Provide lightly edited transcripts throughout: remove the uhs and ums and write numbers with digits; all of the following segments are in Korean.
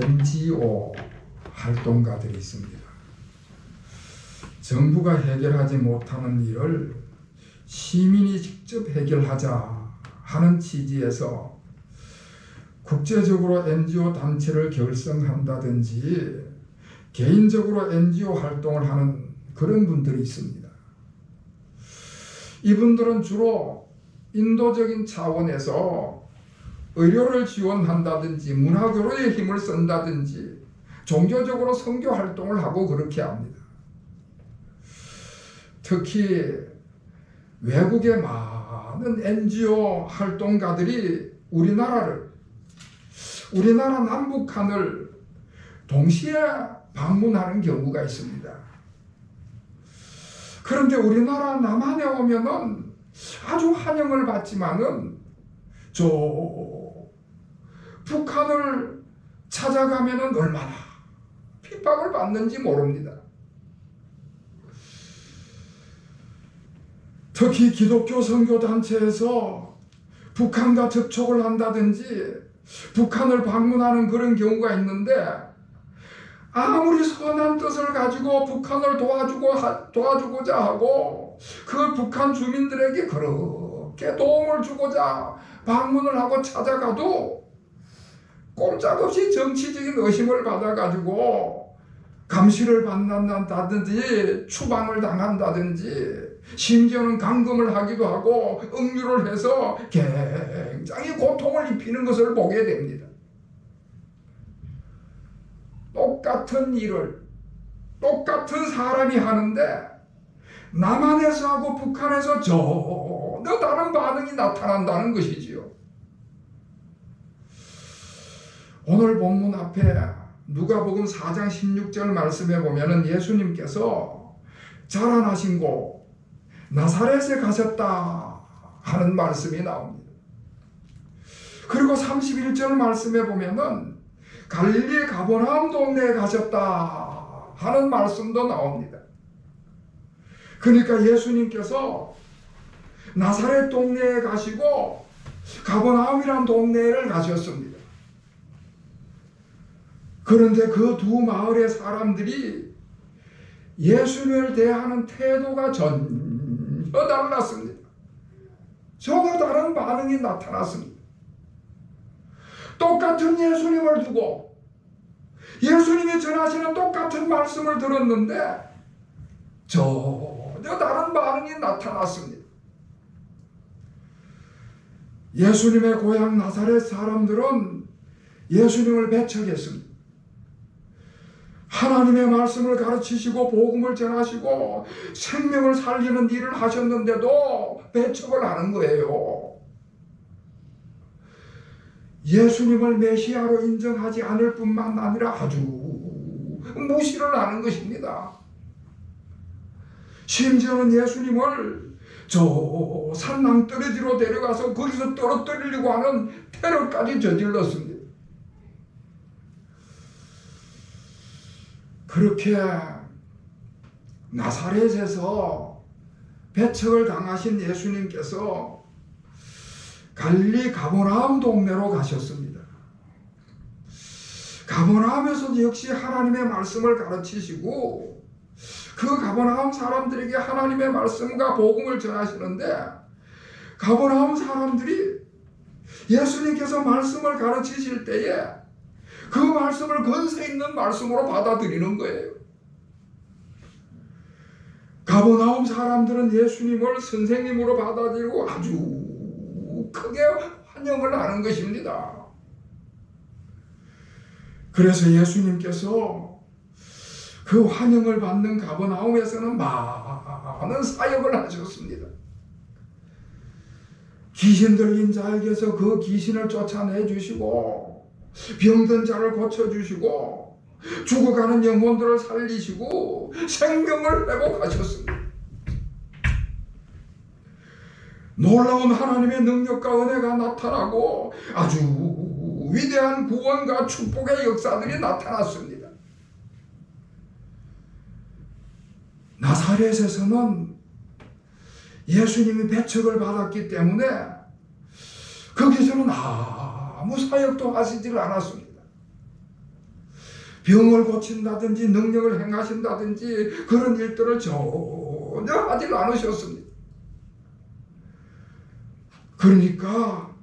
NGO 활동가들이 있습니다. 정부가 해결하지 못하는 일을 시민이 직접 해결하자 하는 취지에서 국제적으로 NGO 단체를 결성한다든지 개인적으로 NGO 활동을 하는 그런 분들이 있습니다. 이분들은 주로 인도적인 차원에서 의료를 지원한다든지 문화교류에 힘을 쓴다든지 종교적으로 선교 활동을 하고 그렇게 합니다. 특히 외국의 많은 NGO 활동가들이 우리나라 남북한을 동시에 방문하는 경우가 있습니다. 그런데 우리나라 남한에 오면은 아주 환영을 받지만은 북한을 찾아가면은 얼마나 핍박을 받는지 모릅니다. 특히 기독교 선교단체에서 북한과 접촉을 한다든지 북한을 방문하는 그런 경우가 있는데 아무리 선한 뜻을 가지고 북한을 도와주고자 하고 그 북한 주민들에게 그렇게 도움을 주고자 방문을 하고 찾아가도 꼼짝없이 정치적인 의심을 받아가지고 감시를 받는다든지 추방을 당한다든지 심지어는 감금을 하기도 하고 억류를 해서 굉장히 고통을 입히는 것을 보게 됩니다. 똑같은 일을 똑같은 사람이 하는데 남한에서 하고 북한에서 전혀 다른 반응이 나타난다는 것이지요. 오늘 본문 앞에 누가복음 4장 16절 말씀에 보면은 예수님께서 자라나신 곳 나사렛에 가셨다 하는 말씀이 나옵니다. 그리고 31절 말씀에 보면은 갈릴리 가버나움 동네에 가셨다 하는 말씀도 나옵니다. 그러니까 예수님께서 나사렛 동네에 가시고 가버나움이라는 동네를 가셨습니다. 그런데 그 두 마을의 사람들이 예수님을 대하는 태도가 전혀 달랐습니다. 전혀 다른 반응이 나타났습니다. 똑같은 예수님을 두고 예수님이 전하시는 똑같은 말씀을 들었는데 전혀 다른 반응이 나타났습니다. 예수님의 고향 나사렛 사람들은 예수님을 배척했습니다. 하나님의 말씀을 가르치시고 복음을 전하시고 생명을 살리는 일을 하셨는데도 배척을 하는 거예요. 예수님을 메시아로 인정하지 않을 뿐만 아니라 아주 무시를 하는 것입니다. 심지어는 예수님을 저 산 낭떠러지로 데려가서 거기서 떨어뜨리려고 하는 테러까지 저질렀습니다. 그렇게 나사렛에서 배척을 당하신 예수님께서 갈릴리 가버나움 동네로 가셨습니다. 가버나움에서도 역시 하나님의 말씀을 가르치시고 그 가버나움 사람들에게 하나님의 말씀과 복음을 전하시는데 가버나움 사람들이 예수님께서 말씀을 가르치실 때에 그 말씀을 근세 있는 말씀으로 받아들이는 거예요. 가버나움 사람들은 예수님을 선생님으로 받아들이고 아주 크게 환영을 하는 것입니다. 그래서 예수님께서 그 환영을 받는 가버나움에서는 많은 사역을 하셨습니다. 귀신 들린 자에게서 그 귀신을 쫓아내 주시고 병든 자를 고쳐주시고 죽어가는 영혼들을 살리시고 생명을 회복하셨습니다. 놀라운 하나님의 능력과 은혜가 나타나고 아주 위대한 구원과 축복의 역사들이 나타났습니다. 나사렛에서는 예수님이 배척을 받았기 때문에 거기서는 아무 사역도 하시질 않았습니다. 병을 고친다든지 능력을 행하신다든지 그런 일들을 전혀 하지 않으셨습니다. 그러니까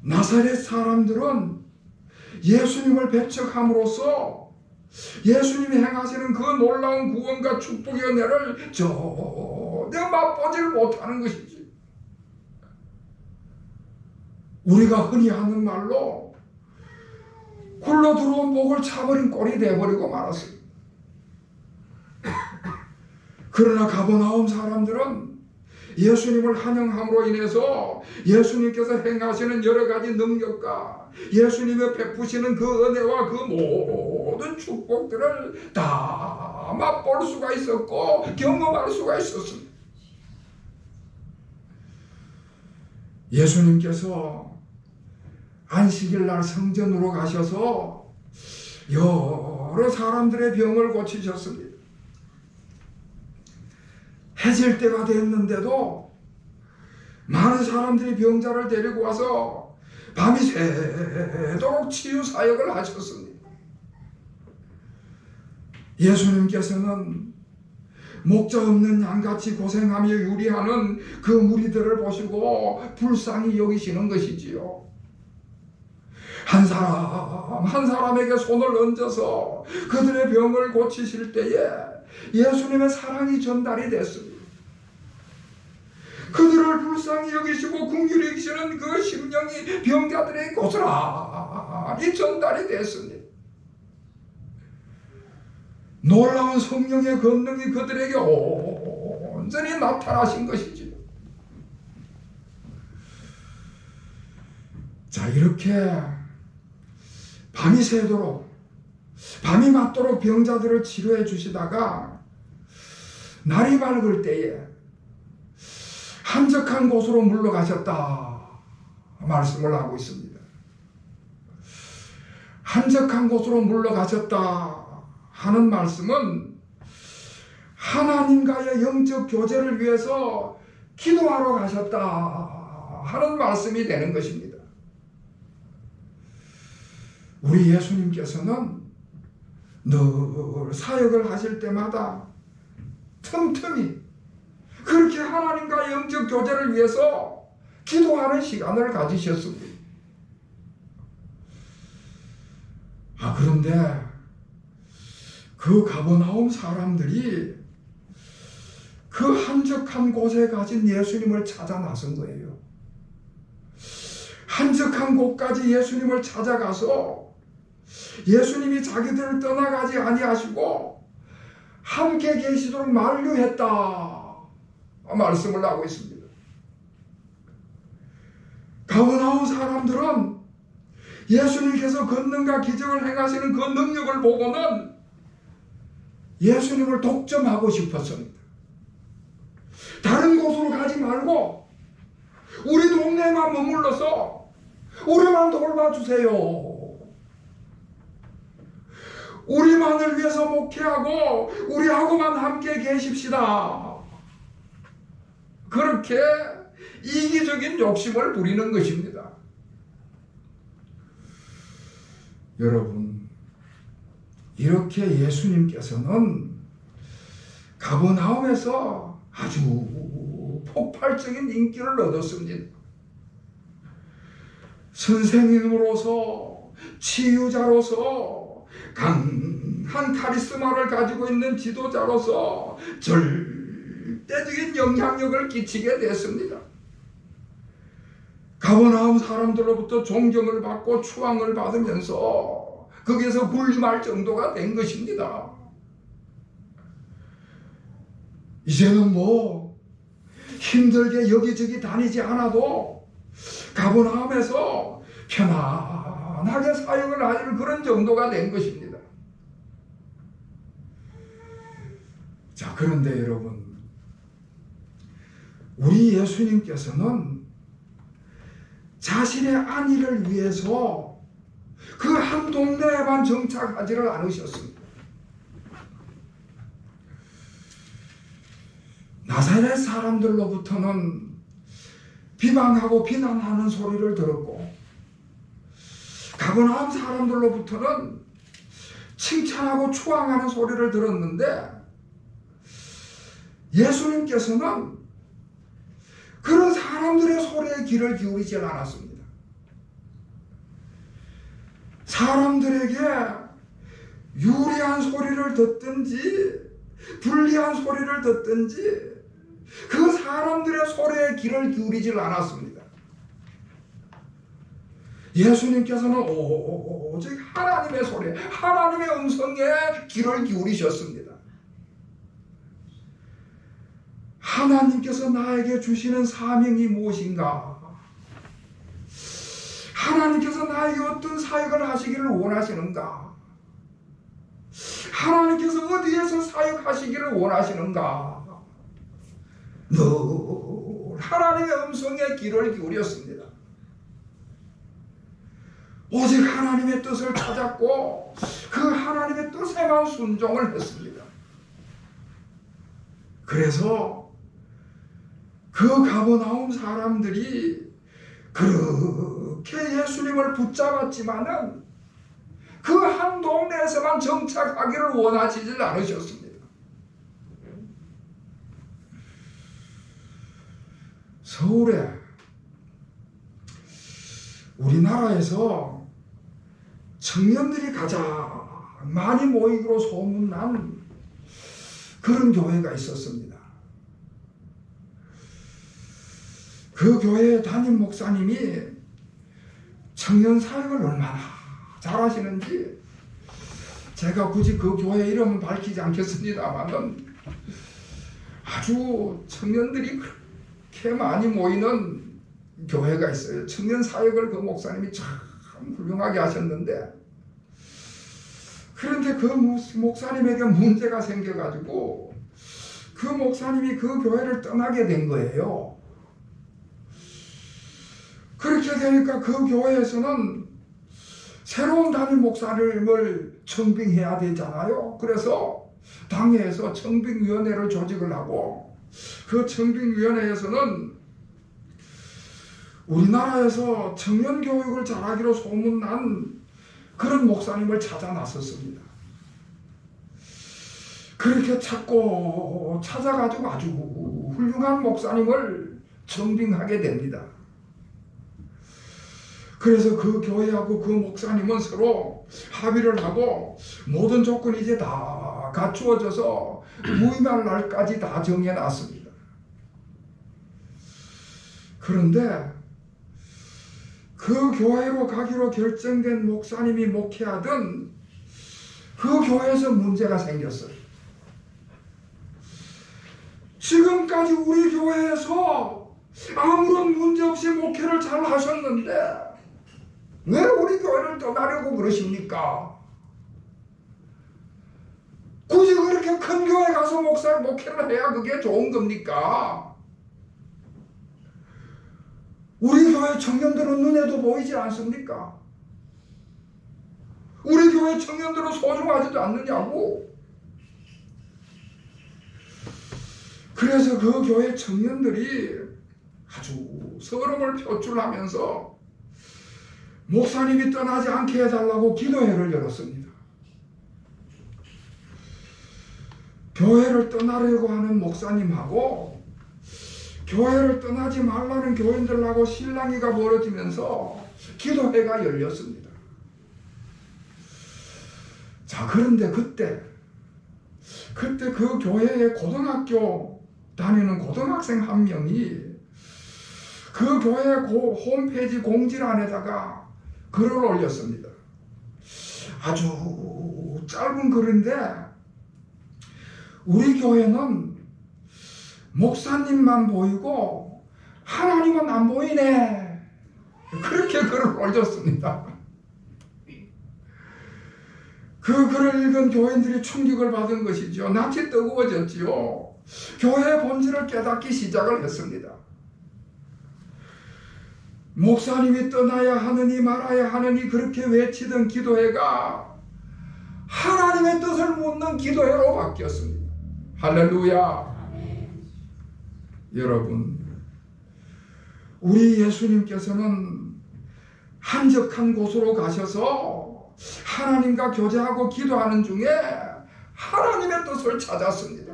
나사렛 사람들은 예수님을 배척함으로써 예수님이 행하시는 그 놀라운 구원과 축복의 은혜를 전혀 맛보질 못하는 것이지. 우리가 흔히 하는 말로 굴러 들어온 목을 차버린 꼴이 되어버리고 말았습니다. 그러나 가버나움 사람들은 예수님을 환영함으로 인해서 예수님께서 행하시는 여러 가지 능력과 예수님의 베푸시는 그 은혜와 그 모든 축복들을 다 맛볼 수가 있었고 경험할 수가 있었습니다. 예수님께서 안식일 날 성전으로 가셔서 여러 사람들의 병을 고치셨습니다. 해질 때가 됐는데도 많은 사람들이 병자를 데리고 와서 밤이 새도록 치유 사역을 하셨습니다. 예수님께서는 목자 없는 양같이 고생하며 유리하는 그 무리들을 보시고 불쌍히 여기시는 것이지요. 한 사람 한 사람에게 손을 얹어서 그들의 병을 고치실 때에 예수님의 사랑이 전달이 됐습니다. 그들을 불쌍히 여기시고 긍휼히 여기시는 그 심령이 병자들의 고스란히 전달이 됐습니다. 놀라운 성령의 권능이 그들에게 온전히 나타나신 것이지. 자, 이렇게 밤이 새도록 밤이 맞도록 병자들을 치료해 주시다가 날이 밝을 때에 한적한 곳으로 물러가셨다 말씀을 하고 있습니다. 한적한 곳으로 물러가셨다 하는 말씀은 하나님과의 영적 교제를 위해서 기도하러 가셨다 하는 말씀이 되는 것입니다. 우리 예수님께서는 늘 사역을 하실 때마다 틈틈이 그렇게 하나님과 영적 교제를 위해서 기도하는 시간을 가지셨습니다. 그런데 그 가버나움 사람들이 그 한적한 곳에 가진 예수님을 찾아 나선 거예요. 한적한 곳까지 예수님을 찾아가서 예수님이 자기들을 떠나가지 아니하시고 함께 계시도록 만류했다 말씀을 하고 있습니다. 가버나움 사람들은 예수님께서 권능과 기적을 행하시는 그 능력을 보고는 예수님을 독점하고 싶었습니다. 다른 곳으로 가지 말고 우리 동네에만 머물러서 우리만 돌봐주세요. 우리만을 위해서 목회하고 우리하고만 함께 계십시다. 그렇게 이기적인 욕심을 부리는 것입니다. 여러분, 이렇게 예수님께서는 가버나움에서 아주 폭발적인 인기를 얻었습니다. 선생님으로서, 치유자로서, 강한 카리스마를 가지고 있는 지도자로서 절대적인 영향력을 끼치게 됐습니다. 가버나움 사람들로부터 존경을 받고 추앙을 받으면서 거기에서 군림할 정도가 된 것입니다. 이제는 뭐 힘들게 여기저기 다니지 않아도 가버나움에서 편안하게 사역을 하는 그런 정도가 된 것입니다. 자, 그런데 여러분, 우리 예수님께서는 자신의 안위를 위해서 그 한 동네에만 정착하지를 않으셨습니다. 나사렛 사람들로부터는 비방하고 비난하는 소리를 들었고 가버나움 사람들로부터는 칭찬하고 추앙하는 소리를 들었는데 예수님께서는 그런 사람들의 소리에 귀를 기울이지 않았습니다. 사람들에게 유리한 소리를 듣든지 불리한 소리를 듣든지 그 사람들의 소리에 귀를 기울이지 않았습니다. 예수님께서는 오직 하나님의 소리, 하나님의 음성에 귀를 기울이셨습니다. 하나님께서 나에게 주시는 사명이 무엇인가? 하나님께서 나에게 어떤 사역을 하시기를 원하시는가? 하나님께서 어디에서 사역하시기를 원하시는가? 늘 하나님의 음성에 귀를 기울였습니다. 오직 하나님의 뜻을 찾았고 그 하나님의 뜻에만 순종을 했습니다. 그래서 그 가버나움 사람들이 그렇게 예수님을 붙잡았지만은 그 한 동네에서만 정착하기를 원하지 않으셨습니다. 서울에 우리나라에서 청년들이 가장 많이 모이기로 소문난 그런 교회가 있었습니다. 그 교회 담임 목사님이 청년 사역을 얼마나 잘하시는지 제가 굳이 그 교회 이름은 밝히지 않겠습니다만은 아주 청년들이 그렇게 많이 모이는 교회가 있어요. 청년 사역을 그 목사님이 참 훌륭하게 하셨는데 그런데 그 목사님에게 문제가 생겨가지고 그 목사님이 그 교회를 떠나게 된 거예요. 그렇게 되니까 그 교회에서는 새로운 담임 목사님을 청빙해야 되잖아요. 그래서 당회에서 청빙위원회를 조직을 하고 그 청빙위원회에서는 우리나라에서 청년 교육을 잘하기로 소문난 그런 목사님을 찾아 나섰습니다. 그렇게 찾아가지고 아주 훌륭한 목사님을 청빙하게 됩니다. 그래서 그 교회하고 그 목사님은 서로 합의를 하고 모든 조건이 이제 다 갖추어져서 부임할 날까지 다 정해놨습니다. 그런데 그 교회로 가기로 결정된 목사님이 목회하던 그 교회에서 문제가 생겼어요. 지금까지 우리 교회에서 아무런 문제 없이 목회를 잘 하셨는데 왜 우리 교회를 떠나려고 그러십니까? 굳이 그렇게 큰 교회 가서 목회를 해야 그게 좋은 겁니까? 우리 교회 청년들은 눈에도 보이지 않습니까? 우리 교회 청년들은 소중하지도 않느냐고. 그래서 그 교회 청년들이 아주 서름을 표출하면서 목사님이 떠나지 않게 해달라고 기도회를 열었습니다. 교회를 떠나려고 하는 목사님하고 교회를 떠나지 말라는 교인들하고 실랑이가 벌어지면서 기도회가 열렸습니다. 자, 그런데 그때 그 교회에 고등학교 다니는 고등학생 한 명이 그 교회 홈페이지 공지란에다가 글을 올렸습니다. 아주 짧은 글인데 우리 교회는 목사님만 보이고 하나님은 안 보이네. 그렇게 글을 올렸습니다. 그 글을 읽은 교인들이 충격을 받은 것이죠. 낯이 뜨거워졌지요. 교회의 본질을 깨닫기 시작을 했습니다. 목사님이 떠나야 하느니 말아야 하느니 그렇게 외치던 기도회가 하나님의 뜻을 묻는 기도회로 바뀌었습니다. 할렐루야. 아멘. 여러분, 우리 예수님께서는 한적한 곳으로 가셔서 하나님과 교제하고 기도하는 중에 하나님의 뜻을 찾았습니다.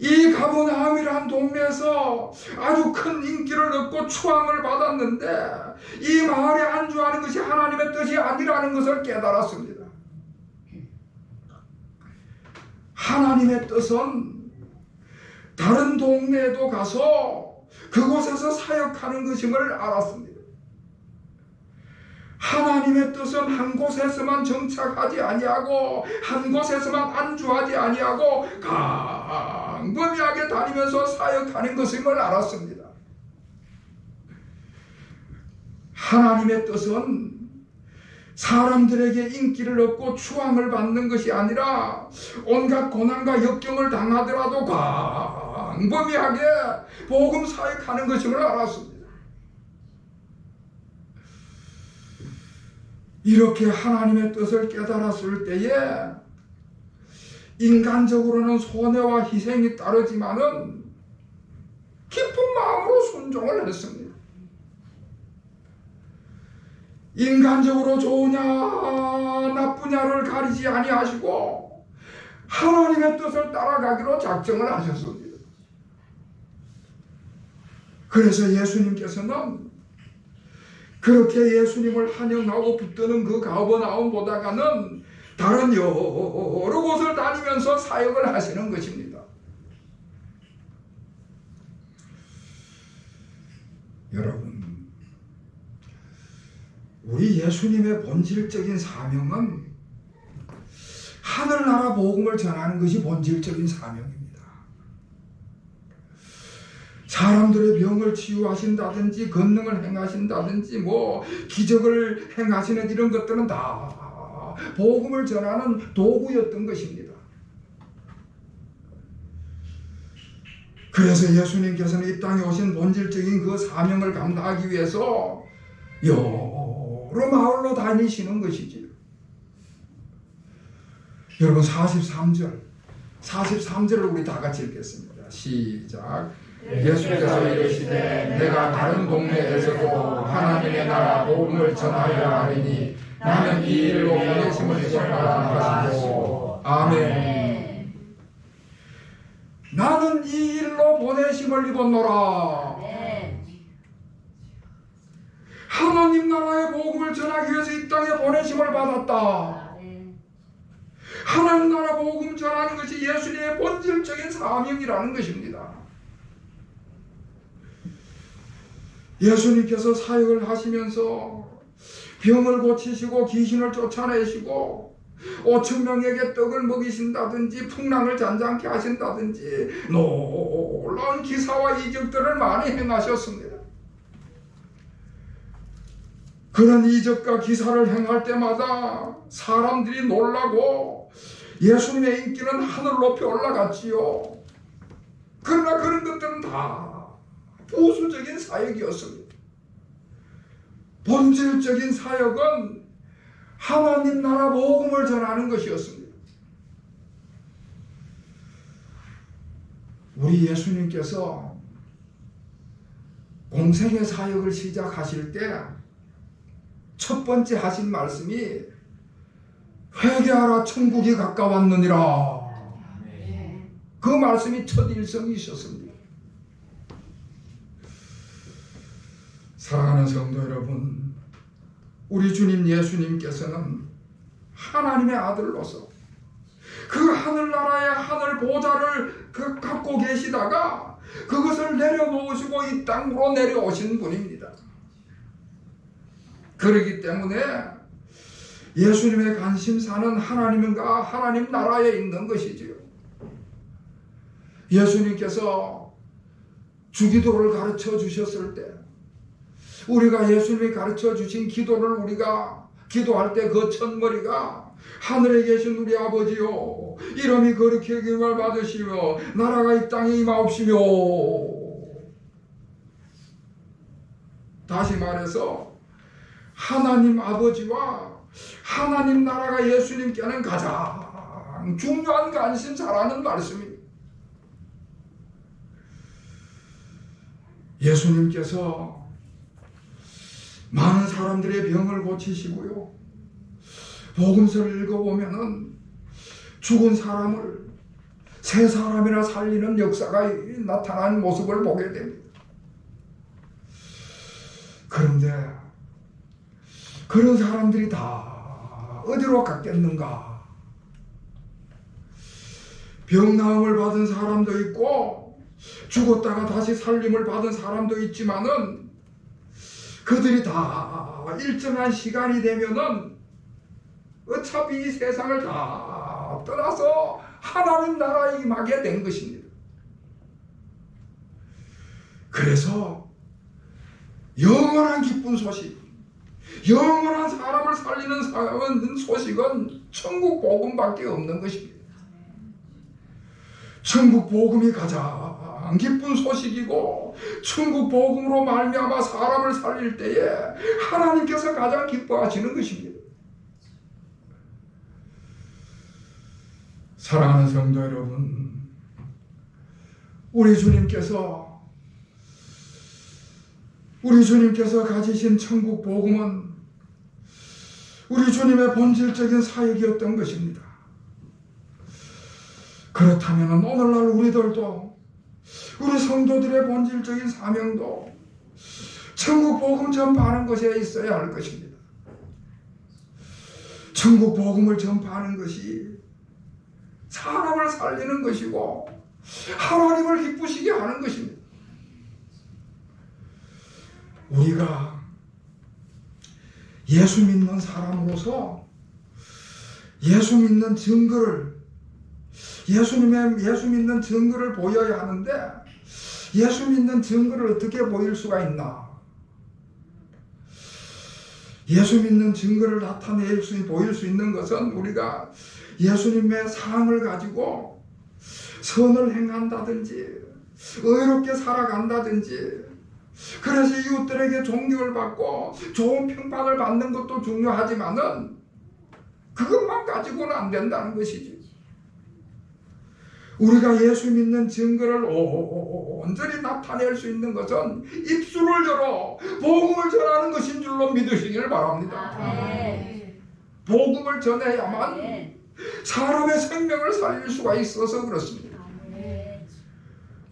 이 가버나움이라는 동네에서 아주 큰 인기를 얻고 추앙을 받았는데 이 마을에 안주하는 것이 하나님의 뜻이 아니라는 것을 깨달았습니다. 하나님의 뜻은 다른 동네에도 가서 그곳에서 사역하는 것임을 알았습니다. 하나님의 뜻은 한 곳에서만 정착하지 아니하고 한 곳에서만 안주하지 아니하고 광범위하게 다니면서 사역하는 것임을 알았습니다. 하나님의 뜻은 사람들에게 인기를 얻고 추앙을 받는 것이 아니라 온갖 고난과 역경을 당하더라도 광범위하게 복음 사역하는 것임을 알았습니다. 이렇게 하나님의 뜻을 깨달았을 때에 인간적으로는 손해와 희생이 따르지만은 기쁜 마음으로 순종을 했습니다. 인간적으로 좋으냐 나쁘냐를 가리지 아니하시고 하나님의 뜻을 따라가기로 작정을 하셨습니다. 그래서 예수님께서는 그렇게 예수님을 환영하고 붙드는 그 가버나움보다가는 다른 여러 곳을 다니면서 사역을 하시는 것입니다. 여러분, 우리 예수님의 본질적인 사명은 하늘나라 복음을 전하는 것이 본질적인 사명입니다. 사람들의 병을 치유하신다든지 권능을 행하신다든지 기적을 행하시는 이런 것들은 다 복음을 전하는 도구였던 것입니다. 그래서 예수님께서는 이 땅에 오신 본질적인 그 사명을 감당하기 위해서 여러 마을로 다니시는 것이지요. 여러분 43절을 우리 다 같이 읽겠습니다. 시작. 예수께서 이르시되 내가 다른 동네에서도 하나님의 나라 복음을 전하여 하리니 나는 이 일로 보내심을 입었노라 하시고 아멘. 나는 이 일로 보내심을 입었노라. 하나님 나라의 복음을 전하기 위해서 이 땅에 보내심을 받았다. 하나님 나라 복음 전하는 것이 예수님의 본질적인 사명이라는 것입니다. 예수님께서 사역을 하시면서 병을 고치시고 귀신을 쫓아내시고 5,000명에게 떡을 먹이신다든지 풍랑을 잔잔케 하신다든지 놀라운 기사와 이적들을 많이 행하셨습니다. 그런 이적과 기사를 행할 때마다 사람들이 놀라고 예수님의 인기는 하늘 높이 올라갔지요. 그러나 그런 것들은 다 부수적인 사역이었습니다. 본질적인 사역은 하나님 나라 복음을 전하는 것이었습니다. 우리 예수님께서 공생의 사역을 시작하실 때 첫 번째 하신 말씀이 회개하라 천국이 가까웠느니라. 그 말씀이 첫 일성이셨습니다. 사랑하는 성도 여러분, 우리 주님 예수님께서는 하나님의 아들로서 그 하늘나라의 하늘 보좌를 갖고 계시다가 그것을 내려놓으시고 이 땅으로 내려오신 분입니다. 그렇기 때문에 예수님의 관심사는 하나님과 하나님 나라에 있는 것이지요. 예수님께서 주기도를 가르쳐 주셨을 때 우리가 예수님이 가르쳐 주신 기도를 우리가 기도할 때 그 첫머리가 하늘에 계신 우리 아버지요 이름이 거룩히 여김을 받으시며 나라가 이 땅에 임하옵시며, 다시 말해서 하나님 아버지와 하나님 나라가 예수님께는 가장 중요한 관심사라는 말씀입니다. 예수님께서 많은 사람들의 병을 고치시고요. 복음서를 읽어보면은 죽은 사람을 새 사람이나 살리는 역사가 나타난 모습을 보게 됩니다. 그런데 그런 사람들이 다 어디로 갔겠는가? 병나음을 받은 사람도 있고 죽었다가 다시 살림을 받은 사람도 있지만은 그들이 다 일정한 시간이 되면은 어차피 이 세상을 다 떠나서 하나님 나라에 임하게 된 것입니다. 그래서 영원한 기쁜 소식, 영원한 사람을 살리는 소식은 천국 복음밖에 없는 것입니다. 천국 복음이 가장 기쁜 소식이고 천국 복음으로 말미암아 사람을 살릴 때에 하나님께서 가장 기뻐하시는 것입니다. 사랑하는 성도 여러분, 우리 주님께서 가지신 천국 복음은 우리 주님의 본질적인 사역이었던 것입니다. 그렇다면 오늘날 우리들도 우리 성도들의 본질적인 사명도 천국 복음 전파하는 것에 있어야 할 것입니다. 천국 복음을 전파하는 것이 사람을 살리는 것이고 하나님을 기쁘시게 하는 것입니다. 우리가 예수 믿는 사람으로서 예수 믿는 증거를 예수 믿는 증거를 보여야 하는데 예수 믿는 증거를 어떻게 보일 수가 있나? 예수 믿는 증거를 보일 수 있는 것은 우리가 예수님의 사랑을 가지고 선을 행한다든지 의롭게 살아간다든지 그래서 이웃들에게 존경을 받고 좋은 평판을 받는 것도 중요하지만은 그것만 가지고는 안 된다는 것이지. 우리가 예수 믿는 증거를 온전히 나타낼 수 있는 것은 입술을 열어 복음을 전하는 것인 줄로 믿으시기를 바랍니다. 복음을 전해야만 사람의 생명을 살릴 수가 있어서 그렇습니다.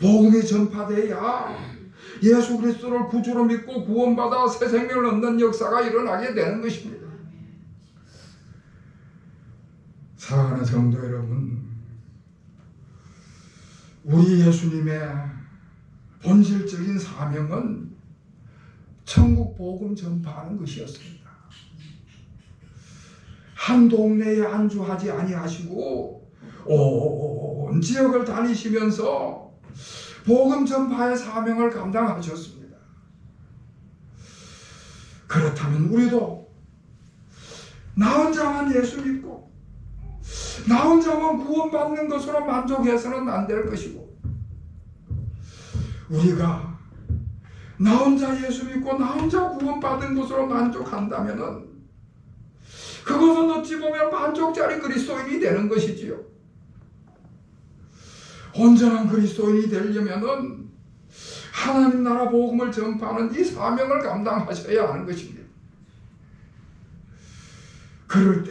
복음이 전파돼야 예수 그리스도를 구주로 믿고 구원받아 새 생명을 얻는 역사가 일어나게 되는 것입니다. 사랑하는 성도 여러분, 우리 예수님의 본질적인 사명은 천국 복음 전파하는 것이었습니다. 한 동네에 안주하지 아니하시고 온 지역을 다니시면서 복음 전파의 사명을 감당하셨습니다. 그렇다면 우리도 나 혼자만 예수 믿고 나 혼자만 구원받는 것으로 만족해서는 안 될 것이고 우리가 나 혼자 예수 믿고 나 혼자 구원받은 것으로 만족한다면은 그것은 어찌 보면 만족자리 그리스도인이 되는 것이지요. 온전한 그리스도인이 되려면은 하나님 나라 복음을 전파하는 이 사명을 감당하셔야 하는 것입니다. 그럴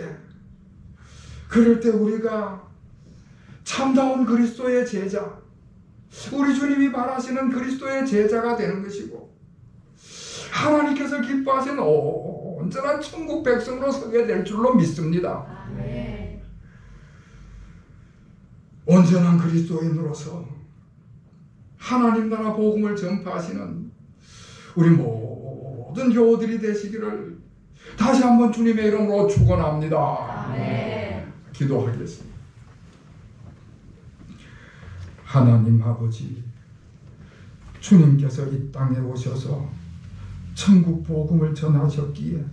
때 우리가 참다운 그리스도의 제자, 우리 주님이 바라시는 그리스도의 제자가 되는 것이고 하나님께서 기뻐하시는 온전한 천국 백성으로 서게 될 줄로 믿습니다. 아멘. 온전한 그리스도인으로서 하나님 나라 복음을 전파하시는 우리 모든 교우들이 되시기를 다시 한번 주님의 이름으로 축원합니다. 아멘. 기도하겠습니다. 하나님 아버지, 주님께서 이 땅에 오셔서 천국 복음을 전하셨기에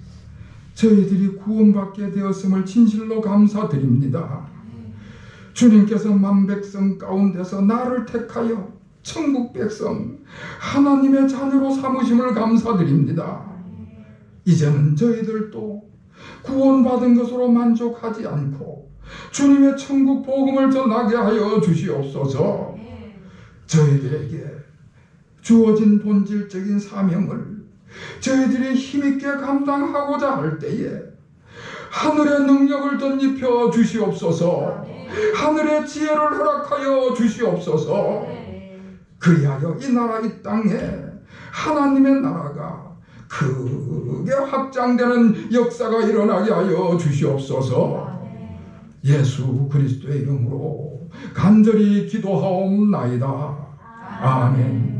저희들이 구원받게 되었음을 진실로 감사드립니다. 주님께서 만백성 가운데서 나를 택하여 천국 백성 하나님의 자녀로 삼으심을 감사드립니다. 이제는 저희들도 구원받은 것으로 만족하지 않고 주님의 천국 복음을 전하게 하여 주시옵소서. 저희들에게 주어진 본질적인 사명을 저희들이 힘있게 감당하고자 할 때에 하늘의 능력을 덧입혀 주시옵소서. 하늘의 지혜를 허락하여 주시옵소서. 그리하여 이 나라 이 땅에 하나님의 나라가 크게 확장되는 역사가 일어나게 하여 주시옵소서. 예수 그리스도의 이름으로 간절히 기도하옵나이다. 아멘.